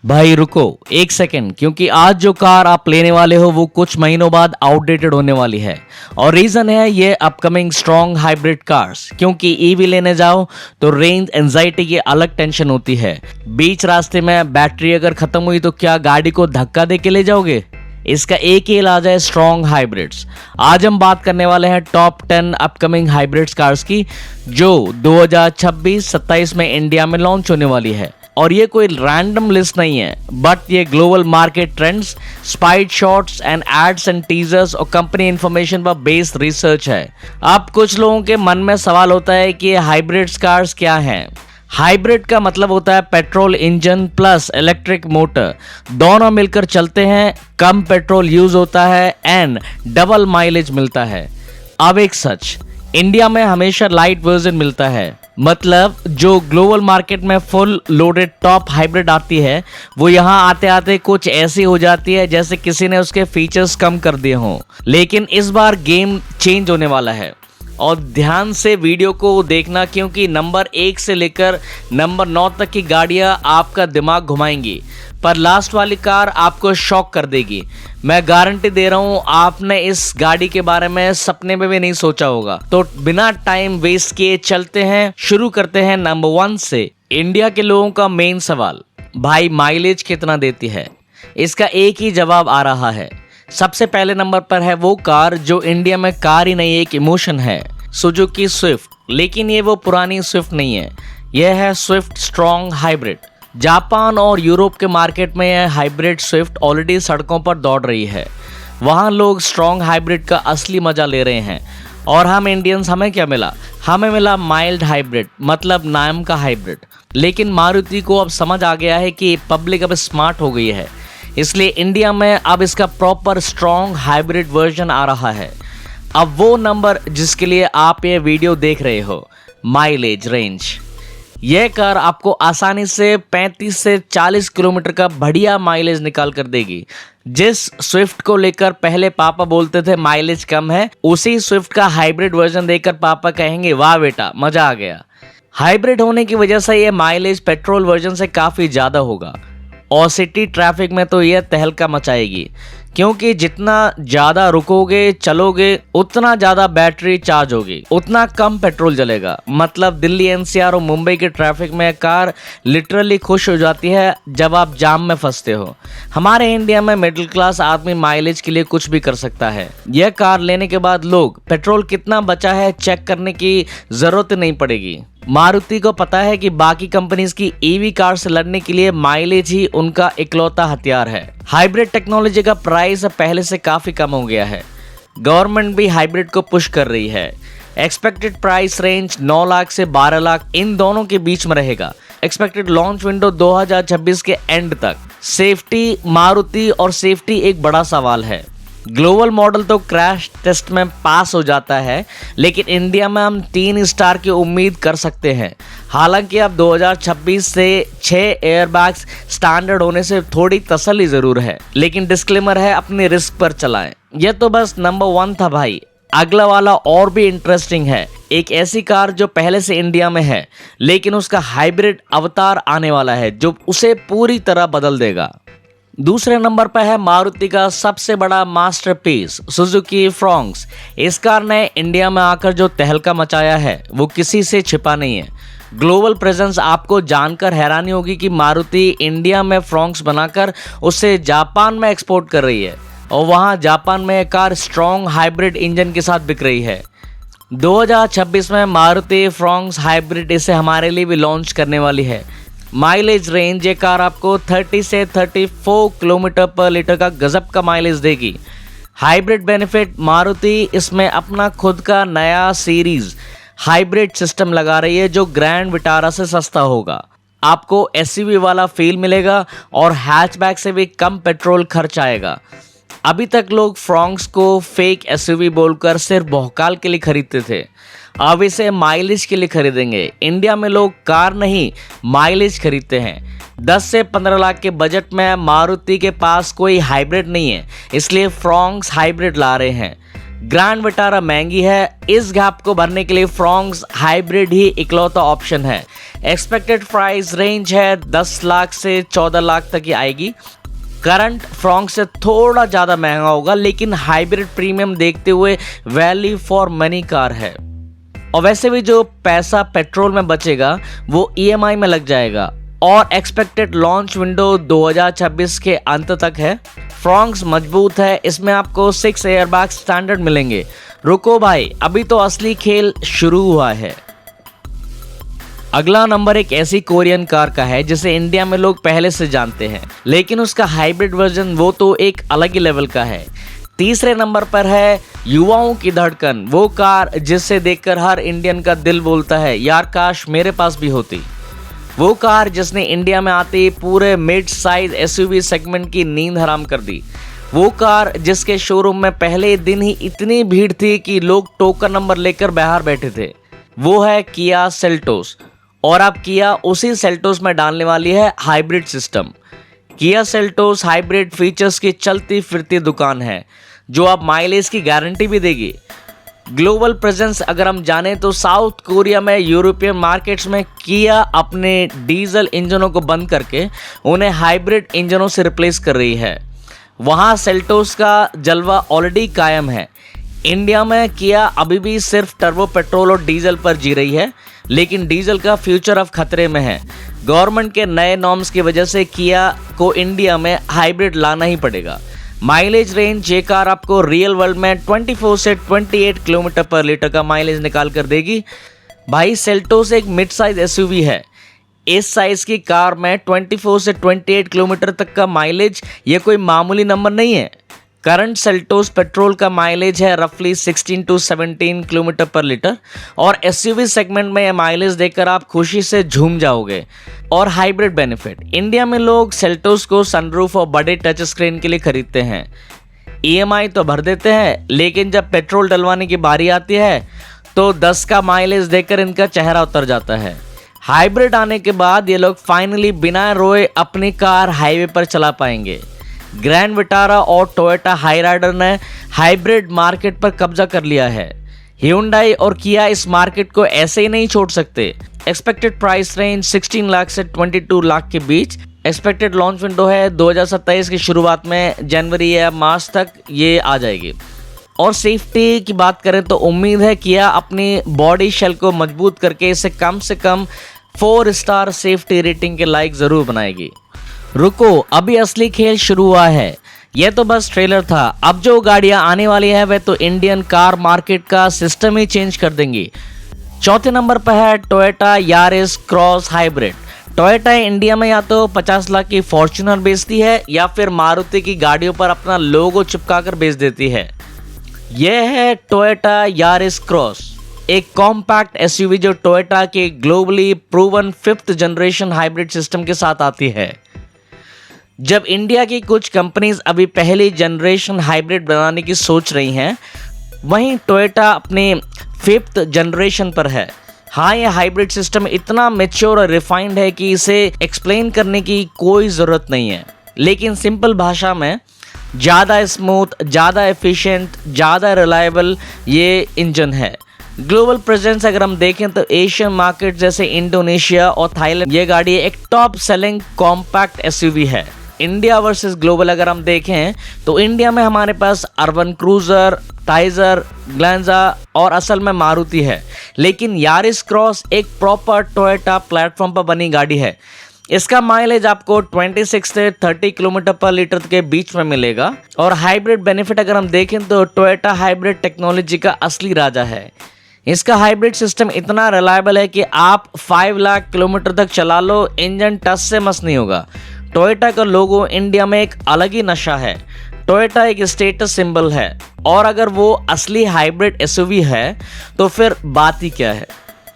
भाई रुको एक सेकंड, क्योंकि आज जो कार आप लेने वाले हो वो कुछ महीनों बाद आउटडेटेड होने वाली है। और रीजन है ये अपकमिंग स्ट्रॉन्ग हाइब्रिड कार्स। क्योंकि ईवी लेने जाओ तो रेंज एंजाइटी की अलग टेंशन होती है। बीच रास्ते में बैटरी अगर खत्म हुई तो क्या गाड़ी को धक्का दे के ले जाओगे? इसका एक ही इलाज है, स्ट्रॉन्ग हाइब्रिड्स। आज हम बात करने वाले हैं टॉप 10 अपकमिंग हाइब्रिड्स कार्स की, जो 2026-27 में इंडिया में लॉन्च होने वाली है। और ये कोई रैंडम लिस्ट नहीं है, बट ये global market trends, spied shots and ads and teasers और कंपनी इंफॉर्मेशन पर बेस्ड रिसर्च है। अब कुछ लोगों के मन में सवाल होता है कि ये हाइब्रिड्स कार्स क्या हैं। हाइब्रिड का मतलब होता है petrol engine plus electric motor, दोनों मिलकर चलते हैं, कम पेट्रोल यूज होता है एंड डबल माइलेज मिलता है। अब एक सच, इंडिया में हमेशा लाइट वर्जन मिलता है। मतलब जो ग्लोबल मार्केट में फुल लोडेड टॉप हाइब्रिड आती है वो यहाँ आते आते कुछ ऐसी हो जाती है जैसे किसी ने उसके फीचर्स कम कर दिए हों। लेकिन इस बार गेम चेंज होने वाला है और ध्यान से वीडियो को देखना, क्योंकि नंबर 1 से लेकर नंबर 9 तक की गाड़ियाँ आपका दिमाग घुमाएंगी, पर लास्ट वाली कार आपको शॉक कर देगी। मैं गारंटी दे रहा हूँ, आपने इस गाड़ी के बारे में सपने में भी नहीं सोचा होगा। तो बिना टाइम वेस्ट किए चलते हैं, शुरू करते हैं नंबर 1 से। इंडिया के लोगों का मेन सवाल, भाई माइलेज कितना देती है? इसका एक ही जवाब आ रहा है। सबसे पहले नंबर पर है वो कार जो इंडिया में कार ही नहीं एक इमोशन है, सुजुकी स्विफ्ट। लेकिन ये वो पुरानी स्विफ्ट नहीं है, यह है स्विफ्ट स्ट्रॉन्ग हाइब्रिड। जापान और यूरोप के मार्केट में यह हाइब्रिड स्विफ्ट ऑलरेडी सड़कों पर दौड़ रही है। वहाँ लोग स्ट्रॉन्ग हाइब्रिड का असली मजा ले रहे हैं। और हम इंडियंस, हमें क्या मिला? हमें मिला माइल्ड हाइब्रिड, मतलब नाम का हाइब्रिड। लेकिन मारुति को अब समझ आ गया है कि पब्लिक अब स्मार्ट हो गई है, इसलिए इंडिया में अब इसका प्रॉपर स्ट्रॉन्ग हाइब्रिड वर्जन आ रहा है। अब वो नंबर जिसके लिए आप ये वीडियो देख रहे हो, माइलेज रेंज। यह कार आपको आसानी से 35 से 40 किलोमीटर का बढ़िया माइलेज निकाल कर देगी। जिस स्विफ्ट को लेकर पहले पापा बोलते थे माइलेज कम है, उसी स्विफ्ट का हाइब्रिड वर्जन देखकर पापा कहेंगे वाह बेटा मजा आ गया। हाइब्रिड होने की वजह से यह माइलेज पेट्रोल वर्जन से काफी ज्यादा होगा और सिटी ट्रैफिक में तो यह तहलका मचाएगी, क्योंकि जितना ज़्यादा रुकोगे चलोगे उतना ज़्यादा बैटरी चार्ज होगी, उतना कम पेट्रोल जलेगा। मतलब दिल्ली एनसीआर और मुंबई के ट्रैफिक में कार लिटरली खुश हो जाती है जब आप जाम में फंसते हो। हमारे इंडिया में मिडिल क्लास आदमी माइलेज के लिए कुछ भी कर सकता है। यह कार लेने के बाद लोग पेट्रोल कितना बचा है चेक करने की ज़रूरत नहीं पड़ेगी। मारुति को पता है कि बाकी कंपनीज की ईवी कार से लड़ने के लिए माइलेज ही उनका इकलौता हथियार है। हाइब्रिड टेक्नोलॉजी का प्राइस पहले से काफी कम हो गया है। गवर्नमेंट भी हाइब्रिड को पुश कर रही है। एक्सपेक्टेड प्राइस रेंज 9 लाख से 12 लाख इन दोनों के बीच में रहेगा। एक्सपेक्टेड लॉन्च विंडो 2026 के एंड तक। सेफ्टी, मारुति और सेफ्टी एक बड़ा सवाल है। ग्लोबल मॉडल तो क्रैश टेस्ट में पास हो जाता है, लेकिन इंडिया में हम 3 स्टार की उम्मीद कर सकते हैं। हालांकि अब 2026 से 6 एयरबैग्स स्टैंडर्ड होने से थोड़ी तसल्ली जरूर है, लेकिन डिस्क्लेमर है अपने रिस्क पर चलाएं। यह तो बस नंबर 1 था भाई। अगला वाला और भी इंटरेस्टिंग है। एक ऐसी कार जो पहले से इंडिया में है, लेकिन उसका हाइब्रिड अवतार आने वाला है जो उसे पूरी तरह बदल देगा। दूसरे नंबर पर है मारुति का सबसे बड़ा मास्टरपीस, सुजुकी फ्रॉन्क्स। इस कार ने इंडिया में आकर जो तहलका मचाया है वो किसी से छिपा नहीं है। ग्लोबल प्रेजेंस आपको जानकर हैरानी होगी कि मारुति इंडिया में फ्रॉन्क्स बनाकर उसे जापान में एक्सपोर्ट कर रही है और वहां जापान में यह कार स्ट्रॉन्ग हाइब्रिड इंजन के साथ बिक रही है। 2026 में मारुति फ्रॉन्क्स हाइब्रिड इसे हमारे लिए भी लॉन्च करने वाली है। माइलेज रेंज, ये कार आपको 30 से 34 किलोमीटर पर लीटर का गजब का माइलेज देगी। हाइब्रिड बेनिफिट, मारुति इसमें अपना खुद का नया सीरीज हाइब्रिड सिस्टम लगा रही है जो ग्रैंड विटारा से सस्ता होगा। आपको एसयूवी वाला फील मिलेगा और हैचबैक से भी कम पेट्रोल खर्च आएगा। अभी तक लोग फ्रॉन्क्स को फेक एसयूवी बोलकर सिर्फ भौकाल के लिए खरीदते थे, अब इसे माइलेज के लिए खरीदेंगे। इंडिया में लोग कार नहीं माइलेज खरीदते हैं। 10 से 15 लाख के बजट में मारुति के पास कोई हाइब्रिड नहीं है, इसलिए फ्रॉन्क्स हाइब्रिड ला रहे हैं। ग्रैंड विटारा महंगी है, इस गैप को भरने के लिए फ्रॉन्क्स हाइब्रिड ही इकलौता ऑप्शन है। एक्सपेक्टेड प्राइस रेंज है 10 लाख से 14 लाख तक की आएगी। करंट फ्रॉन्क से थोड़ा ज़्यादा महंगा होगा, लेकिन हाइब्रिड प्रीमियम देखते हुए वैल्यू फॉर मनी कार है। और वैसे भी जो पैसा पेट्रोल में बचेगा वो EMI में लग जाएगा और एक्सपेक्टेड लॉन्च विंडो 2026 के अंत तक है। फ्रॉन्क्स मजबूत है, इसमें आपको 6 एयरबैग स्टैंडर्ड मिलेंगे। रुको भाई, अभी तो असली खेल शुरू हुआ है। अगला नंबर एक ऐसी कोरियन कार का है जिसे इंडिया में लोग पहले से जानते हैं, लेकिन उसका हाइब्रिड वर्जन वो तो एक अलग ही लेवल का है। तीसरे नंबर पर है युवाओं की धड़कन, वो कार जिसे देखकर हर इंडियन का दिल बोलता है यार काश मेरे पास भी होती। वो कार जिसने इंडिया में आते ही पूरे मिड साइज SUV सेगमेंट की नींद हराम कर दी। वो कार जिसके शोरूम में पहले दिन ही इतनी भीड़ थी कि लोग टोकन नंबर लेकर बाहर बैठे थे। वो है किया सेल्टोस। और अब किया उसी सेल्टोस में डालने वाली है hybrid system. Kia Seltos hybrid features की चलती फिरती दुकान है जो अब माइलेज की गारंटी भी देगी। ग्लोबल प्रेजेंस अगर हम जाने तो साउथ कोरिया में, यूरोपियन मार्केट्स में किया अपने डीजल इंजनों को बंद करके उन्हें हाइब्रिड इंजनों से रिप्लेस कर रही है। वहाँ सेल्टोस का जलवा ऑलरेडी कायम है। इंडिया में किया अभी भी सिर्फ टर्बो पेट्रोल और डीजल पर जी रही है, लेकिन डीजल का फ्यूचर अब खतरे में है। गवर्नमेंट के नए नॉर्म्स की वजह से किया को इंडिया में हाइब्रिड लाना ही पड़ेगा। माइलेज रेंज ये कार आपको रियल वर्ल्ड में 24 से 28 किलोमीटर पर लीटर का माइलेज निकाल कर देगी। भाई सेल्टोस एक मिड साइज SUV है। इस साइज की कार में 24 से 28 किलोमीटर तक का माइलेज ये कोई मामूली नंबर नहीं है। करंट सेल्टोस पेट्रोल का माइलेज है रफली 16 to 17 किलोमीटर पर लीटर और SUV सेगमेंट में यह माइलेज देखकर आप खुशी से झूम जाओगे। और हाइब्रिड बेनिफिट, इंडिया में लोग सेल्टोस को सनरूफ और बड़े टच स्क्रीन के लिए खरीदते हैं। EMI तो भर देते हैं, लेकिन जब पेट्रोल डलवाने की बारी आती है तो 10 का माइलेज देखकर इनका चेहरा उतर जाता है। हाइब्रिड आने के बाद ये लोग फाइनली बिना रोए अपनी कार हाईवे पर चला पाएंगे। ग्रैंड विटारा और टोयोटा हाईराइडर ने हाइब्रिड मार्केट पर कब्जा कर लिया है। ह्यूंडई और किया इस मार्केट को ऐसे ही नहीं छोड़ सकते। एक्सपेक्टेड प्राइस रेंज 16 लाख से 22 लाख के बीच। एक्सपेक्टेड लॉन्च विंडो है 2027 की शुरुआत में, जनवरी या मार्च तक ये आ जाएगी। और सेफ्टी की बात करें तो उम्मीद है किया अपनी बॉडी शेल को मजबूत करके इसे कम से कम 4 स्टार सेफ्टी रेटिंग के लायक जरूर बनाएगी। रुको, अभी असली खेल शुरू हुआ है। यह तो बस ट्रेलर था। अब जो गाड़ियां आने वाली है वह तो इंडियन कार मार्केट का सिस्टम ही चेंज कर देंगी। चौथे नंबर पर है Toyota Yaris cross hybrid. Toyota India में या तो 50 लाख की फॉर्च्यूनर बेचती है या फिर मारुति की गाड़ियों पर अपना लोगो चिपकाकर बेच देती है। यह है टोयोटा यारिस क्रॉस, एक कॉम्पैक्ट SUV जो टोयोटा के globally proven 5th generation hybrid system के साथ आती है। जब इंडिया की कुछ कंपनीज अभी पहली जनरेशन हाइब्रिड बनाने की सोच रही हैं, वहीं टोयोटा अपने 5th जनरेशन पर है। हाँ, ये हाइब्रिड सिस्टम इतना मैच्योर और रिफाइंड है कि इसे एक्सप्लेन करने की कोई ज़रूरत नहीं है, लेकिन सिंपल भाषा में ज़्यादा स्मूथ, ज़्यादा एफिशिएंट, ज़्यादा रिलायबल ये इंजन है। ग्लोबल प्रेजेंस अगर हम देखें तो एशियन मार्केट जैसे इंडोनेशिया और थाईलैंड, ये गाड़ी एक टॉप सेलिंग कॉम्पैक्ट SUV है। इंडिया वर्सेस ग्लोबल अगर हम देखें तो इंडिया में हमारे पास अर्बन क्रूजर, टाइजर, ग्लैंजा और असल में मारुति है, लेकिन यारिस क्रॉस एक प्रॉपर टोयोटा प्लेटफॉर्म पर बनी गाड़ी है। इसका माइलेज आपको 26 से 30 किलोमीटर पर लीटर के बीच में मिलेगा। और हाइब्रिड बेनिफिट अगर हम देखें तो टोयोटा हाइब्रिड टेक्नोलॉजी का असली राजा है। इसका हाइब्रिड सिस्टम इतना रिलायबल है कि आप 5 लाख किलोमीटर तक चला लो, इंजन टस से मस नहीं होगा। टोयोटा का लोगो इंडिया में एक अलग ही नशा है। टोयोटा एक स्टेटस सिंबल है, और अगर वो असली हाइब्रिड SUV है तो फिर बात ही क्या है।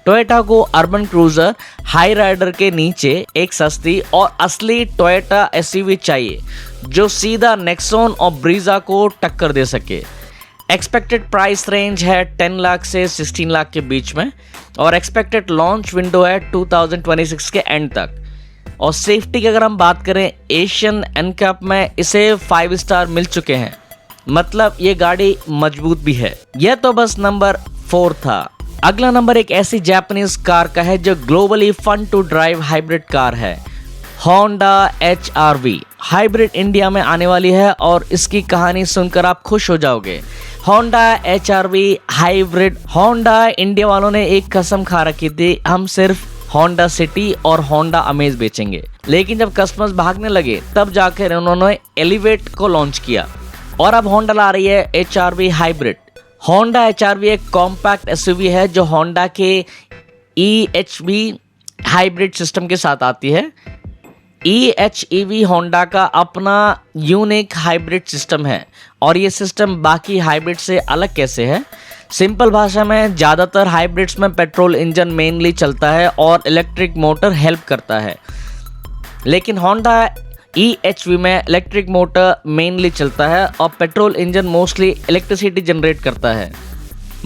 टोयोटा को अर्बन क्रूजर हाई राइडर के नीचे एक सस्ती और असली टोयोटा SUV चाहिए जो सीधा नेक्सॉन और ब्रीजा को टक्कर दे सके। एक्सपेक्टेड प्राइस रेंज है 10 लाख से 16 लाख के बीच में, और एक्सपेक्टेड लॉन्च विंडो है 2026 के एंड तक। और सेफ्टी की अगर हम बात करें, एशियन NCAP में इसे 5 स्टार मिल चुके हैं, मतलब ये गाड़ी मजबूत भी है। यह तो बस नंबर 4 था। अगला नंबर एक ऐसी जापानीज कार का है जो globally fun to drive hybrid car है। होंडा HR-V हाइब्रिड इंडिया में आने वाली है और इसकी कहानी सुनकर आप खुश हो जाओगे। Honda HR-V hybrid, Honda India वालों ने एक कसम खा रखी थी, हम सिर्फ होंडा सिटी और होंडा अमेज बेचेंगे। लेकिन जब कस्टमर्स भागने लगे तब जाकर उन्होंने एलिवेट को लॉन्च किया और अब होंडा ला रही है HR-V हाइब्रिड। होंडा HR-V एक कॉम्पैक्ट SUV है जो होंडा के EHV हाइब्रिड सिस्टम के साथ आती है। EHEV होंडा का अपना यूनिक हाइब्रिड सिस्टम है और ये सिस्टम बाकी हाइब्रिड से अलग कैसे है? सिंपल भाषा में ज़्यादातर हाइब्रिड्स में पेट्रोल इंजन मेनली चलता है और इलेक्ट्रिक मोटर हेल्प करता है, लेकिन होंडा EHV में इलेक्ट्रिक मोटर मेनली चलता है और petrol engine mostly electricity generate करता है।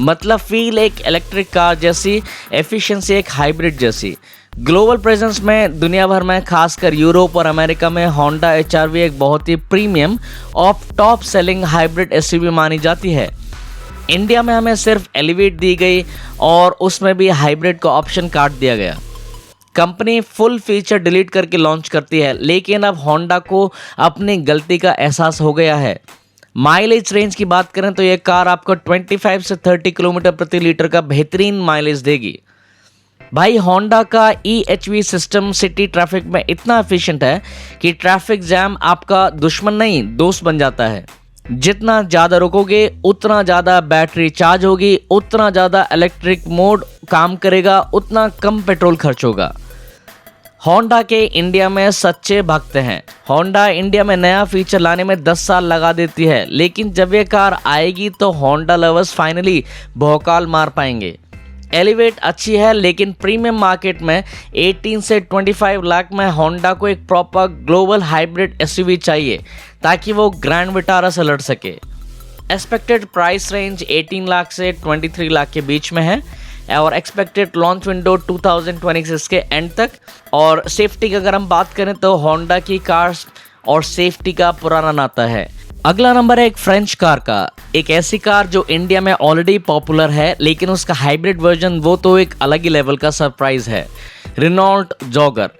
मतलब फील एक इलेक्ट्रिक कार जैसी, एफिशिएंसी एक हाइब्रिड जैसी। ग्लोबल प्रेजेंस में दुनिया भर में खासकर यूरोप और अमेरिका में होंडा HR-V एक बहुत ही प्रीमियम और टॉप सेलिंग हाइब्रिड SUV मानी जाती है। इंडिया में हमें सिर्फ एलिवेट दी गई और उसमें भी हाइब्रिड का ऑप्शन काट दिया गया। कंपनी फुल फीचर डिलीट करके लॉन्च करती है, लेकिन अब होंडा को अपनी गलती का एहसास हो गया है। माइलेज रेंज की बात करें तो यह कार आपको 25 से 30 किलोमीटर प्रति लीटर का बेहतरीन माइलेज देगी। भाई होंडा का EHV सिस्टम सिटी ट्रैफिक में इतना एफिशिएंट है कि ट्रैफिक जैम आपका दुश्मन नहीं दोस्त बन जाता है। जितना ज़्यादा रुकोगे उतना ज़्यादा बैटरी चार्ज होगी, उतना ज़्यादा इलेक्ट्रिक मोड काम करेगा, उतना कम पेट्रोल खर्च होगा। होंडा के इंडिया में सच्चे भक्त हैं। होंडा इंडिया में नया फीचर लाने में 10 साल लगा देती है, लेकिन जब ये कार आएगी तो होंडा लवर्स फाइनली भौकाल मार पाएंगे। एलिवेट अच्छी है, लेकिन प्रीमियम मार्केट में 18 से 25 लाख में होंडा को एक प्रॉपर ग्लोबल हाइब्रिड SUV चाहिए ताकि वो ग्रैंड विटारा से लड़ सके। एक्सपेक्टेड प्राइस रेंज 18 लाख से 23 लाख के बीच में है और एक्सपेक्टेड लॉन्च विंडो 2026 के एंड तक। और सेफ्टी की अगर हम बात करें तो होंडा की कार्स और सेफ्टी का पुराना नाता है। अगला नंबर है एक फ्रेंच कार का, एक ऐसी कार जो इंडिया में ऑलरेडी पॉपुलर है, लेकिन उसका हाइब्रिड वर्जन वो तो एक अलग ही लेवल का सरप्राइज है। Renault Jogger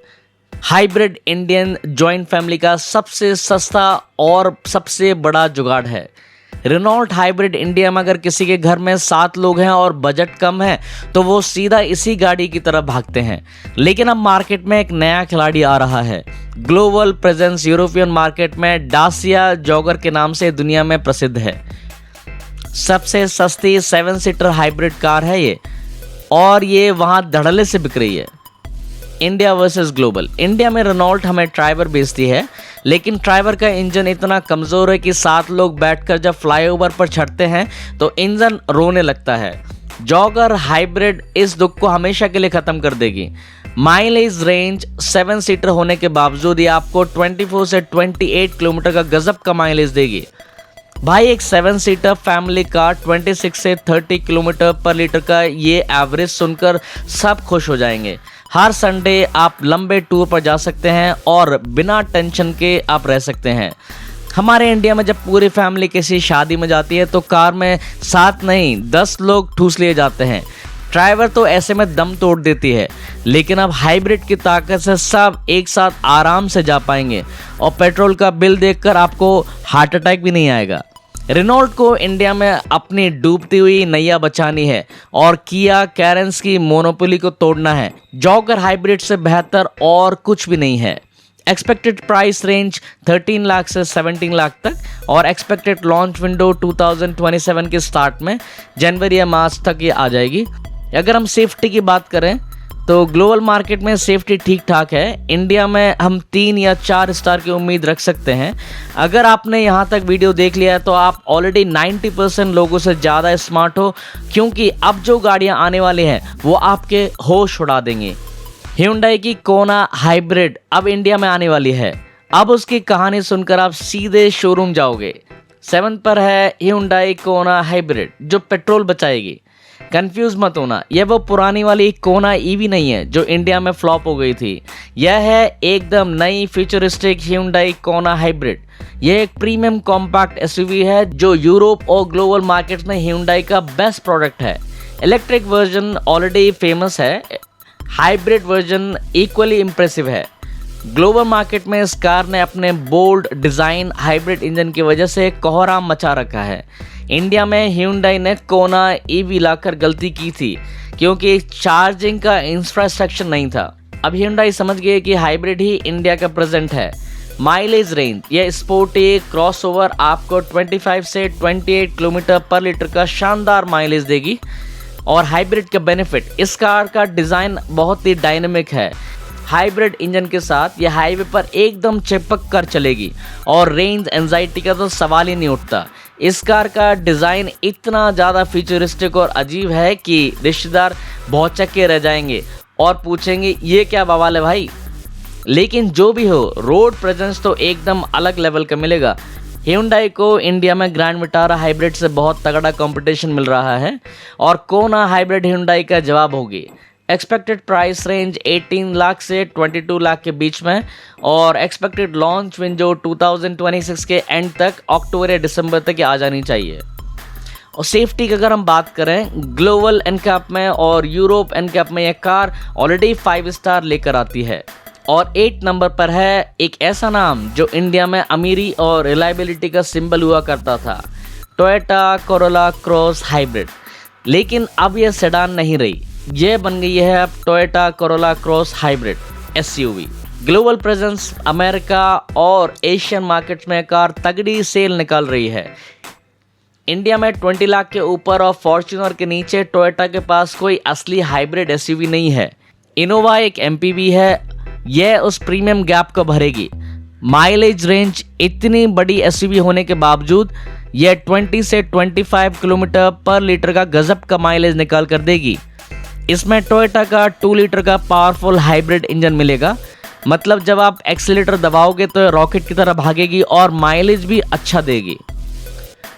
hybrid Indian joint family का सबसे सस्ता और सबसे बड़ा जुगाड़ है। रेनॉल्ट हाइब्रिड इंडिया में अगर किसी के घर में 7 लोग हैं और बजट कम है तो वो सीधा इसी गाड़ी की तरफ भागते हैं। लेकिन अब मार्केट में एक नया खिलाड़ी आ रहा है। ग्लोबल प्रेजेंस यूरोपियन मार्केट में डासिया जॉगर के नाम से दुनिया में प्रसिद्ध है। सबसे सस्ती 7 सीटर हाइब्रिड कार है ये और ये वहाँ धड़ल्ले से बिक रही है। India versus global. इंडिया में रेनॉल्ट हमें ट्राइबर बेचती है, लेकिन ट्राइबर का इंजन इतना कमज़ोर है कि 7 लोग बैठकर जब फ्लाईओवर पर चढ़ते हैं तो इंजन रोने लगता है। जॉगर हाइब्रिड इस दुख को हमेशा के लिए ख़त्म कर देगी। माइलेज रेंज 7 सीटर होने के बावजूद ये आपको 24 से 28 किलोमीटर का गजब का माइलेज देगी। भाई एक 7 सीटर फैमिली कार 26 से 30 किलोमीटर पर लीटर का ये एवरेज सुनकर सब खुश हो जाएंगे। हर संडे आप लंबे टूर पर जा सकते हैं और बिना टेंशन के आप रह सकते हैं। हमारे इंडिया में जब पूरी फैमिली किसी शादी में जाती है तो कार में 7 नहीं 10 लोग ठूस लिए जाते हैं। ड्राइवर तो ऐसे में दम तोड़ देती है, लेकिन अब हाइब्रिड की ताकत से सब एक साथ आराम से जा पाएंगे और पेट्रोल का बिल देखकर आपको हार्ट अटैक भी नहीं आएगा। रेनॉल्ट को इंडिया में अपनी डूबती हुई नैया बचानी है और किया कैरेंस की मोनोपोली को तोड़ना है। जॉगर हाइब्रिड से बेहतर और कुछ भी नहीं है। एक्सपेक्टेड प्राइस रेंज 13 लाख से 17 लाख तक और एक्सपेक्टेड लॉन्च विंडो 2027 के स्टार्ट में जनवरी या मार्च तक ये आ जाएगी। अगर हम सेफ्टी की बात करें तो ग्लोबल मार्केट में सेफ्टी ठीक ठाक है। इंडिया में हम 3 या 4 स्टार की उम्मीद रख सकते हैं। अगर आपने यहाँ तक वीडियो देख लिया है तो आप ऑलरेडी 90% लोगों से ज़्यादा स्मार्ट हो, क्योंकि अब जो गाड़ियाँ आने वाली हैं वो आपके होश उड़ा देंगी। Hyundai की कोना हाइब्रिड अब इंडिया में आने वाली है। अब उसकी कहानी सुनकर आप सीधे शोरूम जाओगे। 7 पर है Hyundai कोना हाइब्रिड जो पेट्रोल बचाएगी। कंफ्यूज मत होना, यह वो पुरानी वाली कोना EV नहीं है जो इंडिया में फ्लॉप हो गई थी। यह है एकदम नई फ्यूचरिस्टिक Hyundai कोना हाइब्रिड। यह एक प्रीमियम कॉम्पैक्ट SUV है जो यूरोप और ग्लोबल मार्केट्स में Hyundai का बेस्ट प्रोडक्ट है। इलेक्ट्रिक वर्जन ऑलरेडी फेमस है, हाइब्रिड वर्जन इक्वली इम्प्रेसिव है। ग्लोबल मार्केट में इस कार ने अपने बोल्ड डिज़ाइन हाइब्रिड इंजन की वजह से कोहराम मचा रखा है। इंडिया में Hyundai ने कोना EV लाकर गलती की थी क्योंकि चार्जिंग का इंफ्रास्ट्रक्चर नहीं था। अब Hyundai समझ गए कि हाइब्रिड ही इंडिया का प्रेजेंट है। माइलेज रेंज, यह स्पोर्टी क्रॉसओवर आपको 25 से 28 किलोमीटर पर लीटर का शानदार माइलेज देगी। और हाइब्रिड का बेनिफिट, इस कार का डिज़ाइन बहुत ही डायनेमिक है। हाइब्रिड इंजन के साथ यह हाईवे पर एकदम चिपक कर चलेगी और रेंज एंजाइटी का तो सवाल ही नहीं उठता। इस कार का डिज़ाइन इतना ज़्यादा फ्यूचरिस्टिक और अजीब है कि रिश्तेदार भौचक्के रह जाएंगे और पूछेंगे ये क्या बवाल है भाई। लेकिन जो भी हो, रोड प्रेजेंस तो एकदम अलग लेवल का मिलेगा। Hyundai को इंडिया में ग्रैंड विटारा हाइब्रिड से बहुत तगड़ा कंपटीशन मिल रहा है और कोना हाइब्रिड Hyundai का जवाब होगी। एक्सपेक्टेड प्राइस रेंज 18 लाख से 22 लाख के बीच में और एक्सपेक्टेड लॉन्च विंडो 2026 के एंड तक, अक्टूबर या दिसंबर तक आ जानी चाहिए। और सेफ्टी की अगर हम बात करें, ग्लोबल एनकैप में और यूरोप एनकैप में यह कार ऑलरेडी 5 स्टार लेकर आती है। और 8 नंबर पर है एक ऐसा नाम जो इंडिया में अमीरी और रिलायबिलिटी का सिंबल हुआ करता था, टोयोटा कोरोला क्रॉस हाइब्रिड। लेकिन अब यह सेडान नहीं रही, यह बन गई है अब Toyota Corolla cross hybrid SUV। Global presence, America और एशियन मार्केट्स में कार तगड़ी सेल निकाल रही है। इंडिया में 20 लाख के ऊपर और फॉर्च्यूनर के नीचे टोयोटा के पास कोई असली हाइब्रिड SUV नहीं है। इनोवा एक MPV है, यह उस प्रीमियम गैप को भरेगी। माइलेज रेंज, इतनी बड़ी SUV होने के बावजूद यह 20 से 25 किलोमीटर पर लीटर का गजब का माइलेज निकाल कर देगी। इसमें टोयोटा का 2 लीटर का पावरफुल हाइब्रिड इंजन मिलेगा, मतलब जब आप एक्सीलेटर दबाओगे तो रॉकेट की तरह भागेगी और माइलेज भी अच्छा देगी।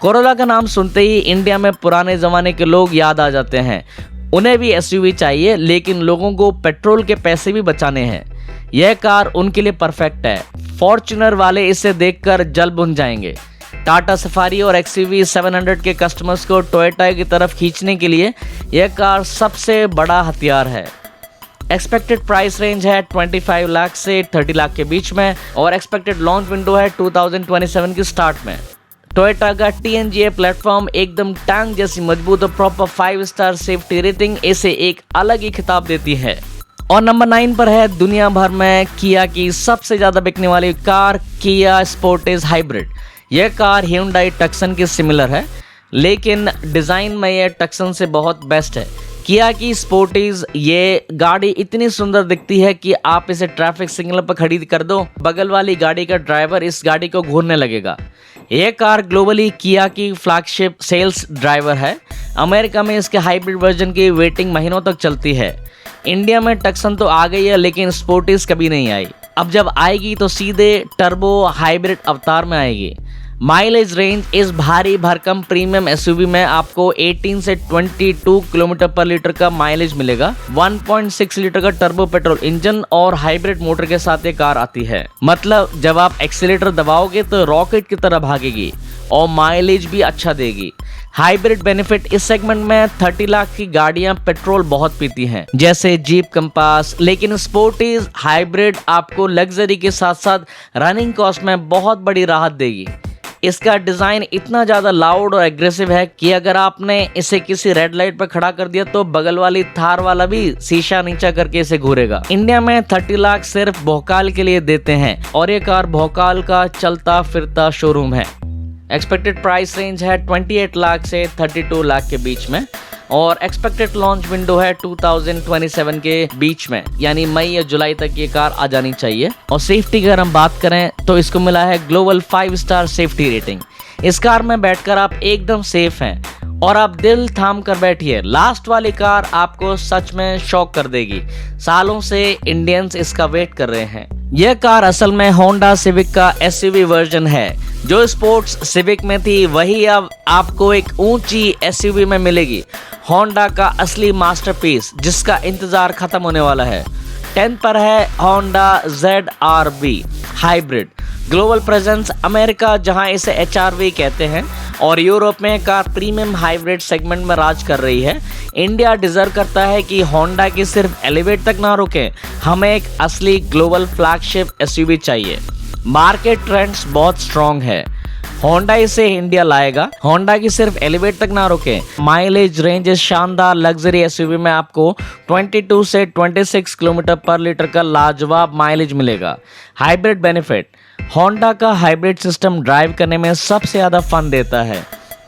कोरोला का नाम सुनते ही इंडिया में पुराने ज़माने के लोग याद आ जाते हैं। उन्हें भी SUV चाहिए, लेकिन लोगों को पेट्रोल के पैसे भी बचाने हैं। यह कार उनके लिए परफेक्ट है। फॉर्च्यूनर वाले इसे देखकर जल बुन जाएंगे। टाटा सफारी और XUV 700 के कस्टमर्स को टोयोटा की तरफ खींचने के लिए यह कार सबसे बड़ा हथियार है। एक्सपेक्टेड प्राइस रेंज है 25 लाख से 30 लाख के बीच में और एक्सपेक्टेड लॉन्च विंडो है 2027 की स्टार्ट में। टोयोटा का TNGA प्लेटफॉर्म एकदम टैंक जैसी मजबूत और प्रॉपर 5 स्टार सेफ्टी रेटिंग इसे एक अलग ही खिताब देती है। और नंबर 9 पर है दुनिया भर में किया की सबसे ज़्यादा बिकने वाली कार, किया स्पोर्टेज हाइब्रिड। यह कार Hyundai टक्सन के सिमिलर है, लेकिन डिज़ाइन में यह टक्सन से बहुत बेस्ट है। किया की स्पोर्टेज, ये गाड़ी इतनी सुंदर दिखती है कि आप इसे ट्रैफिक सिग्नल पर खड़ी कर दो, बगल वाली गाड़ी का ड्राइवर इस गाड़ी को घूरने लगेगा। यह कार ग्लोबली किया की फ्लैगशिप सेल्स ड्राइवर है। अमेरिका में इसके हाइब्रिड वर्जन की वेटिंग महीनों तक चलती है। इंडिया में टक्सन तो आ गई है, लेकिन स्पोर्टेज कभी नहीं आई। अब जब आएगी तो सीधे टर्बो हाइब्रिड अवतार में आएगी। माइलेज रेंज, इस भारी भरकम प्रीमियम SUV में आपको 18 से 22 किलोमीटर पर लीटर का माइलेज मिलेगा। 1.6 लीटर का टर्बो पेट्रोल इंजन और हाइब्रिड मोटर के साथ ये कार आती है, मतलब जब आप एक्सीलेटर दबाओगे तो रॉकेट की तरह भागेगी और माइलेज भी अच्छा देगी। हाइब्रिड बेनिफिट, इस सेगमेंट में 30 लाख की गाड़ियां पेट्रोल बहुत पीती हैं, जैसे जीप कंपास, लेकिन स्पोर्टीज हाइब्रिड आपको लग्जरी के साथ साथ रनिंग कॉस्ट में बहुत बड़ी राहत देगी। इसका डिज़ाइन इतना ज़्यादा लाउड और एग्रेसिव है कि अगर आपने इसे किसी रेड लाइट पर खड़ा कर दिया तो बगल वाली थार वाला भी शीशा नीचा करके इसे घूरेगा। इंडिया में 30 लाख सिर्फ भोकाल के लिए देते हैं और ये कार भोकाल का चलता फिरता शोरूम है। एक्सपेक्टेड प्राइस रेंज है 28 लाख से 32 लाख के बीच में और एक्सपेक्टेड लॉन्च विंडो है 2027 के बीच में, यानी मई या जुलाई तक ये कार आ जानी चाहिए। और सेफ्टी की अगर हम बात करें तो इसको मिला है ग्लोबल 5 स्टार सेफ्टी रेटिंग। इस कार में बैठकर आप एकदम सेफ हैं और आप दिल थाम कर बैठिए। लास्ट वाली कार आपको सच में शॉक कर देगी। सालों से इंडियंस इसका वेट कर रहे हैं। यह कार असल में होंडा सिविक का SUV वर्जन है। जो स्पोर्ट्स सिविक में थी वही अब आपको एक ऊंची SUV में मिलेगी। होंडा का असली मास्टरपीस जिसका इंतजार खत्म होने वाला है। 10 पर है Honda ZR-V hybrid. Global presence, America जहां इसे HR-V कहते हैं और यूरोप में कार प्रीमियम हाइब्रिड सेगमेंट में राज कर रही है। इंडिया डिजर्व करता है कि होंडा की सिर्फ एलिवेट तक ना रोके, हमें एक असली ग्लोबल फ्लैगशिप एसयूवी चाहिए। मार्केट ट्रेंड्स बहुत स्ट्रॉन्ग है, होंडा इसे इंडिया लाएगा। होंडा की सिर्फ एलिवेट तक ना रोके, माइलेज रेंज इस शानदार लग्जरी एसयूवी में आपको 22 से 26 किलोमीटर पर लीटर का लाजवाब माइलेज मिलेगा। हाइब्रिड बेनिफिट, होंडा का हाइब्रिड सिस्टम ड्राइव करने में सबसे ज़्यादा फन देता है।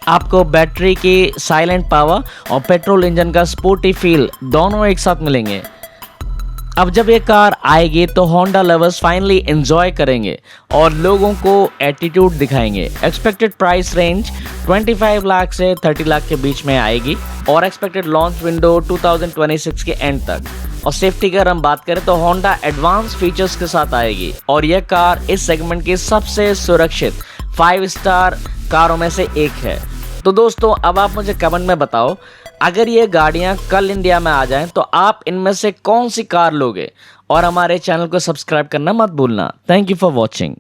आपको बैटरी की साइलेंट पावर और पेट्रोल इंजन का स्पोर्टी फील दोनों एक साथ मिलेंगे। अब जब ये कार आएगी तो होंडा लवर्स फाइनली एंजॉय करेंगे और लोगों को एटीट्यूड दिखाएंगे। एक्सपेक्टेड प्राइस रेंज 25 लाख से 30 लाख के बीच में आएगी और एक्सपेक्टेड लॉन्च विंडो 2026 के एंड तक। और सेफ्टी की अगर हम बात करें तो होंडा एडवांस फीचर्स के साथ आएगी और यह कार इस सेगमेंट की सबसे सुरक्षित 5 स्टार कारों में से एक है। तो दोस्तों अब आप मुझे कमेंट में बताओ, अगर ये गाड़ियां कल इंडिया में आ जाएं तो आप इनमें से कौन सी कार लोगे, और हमारे चैनल को सब्सक्राइब करना मत भूलना। Thank you for watching.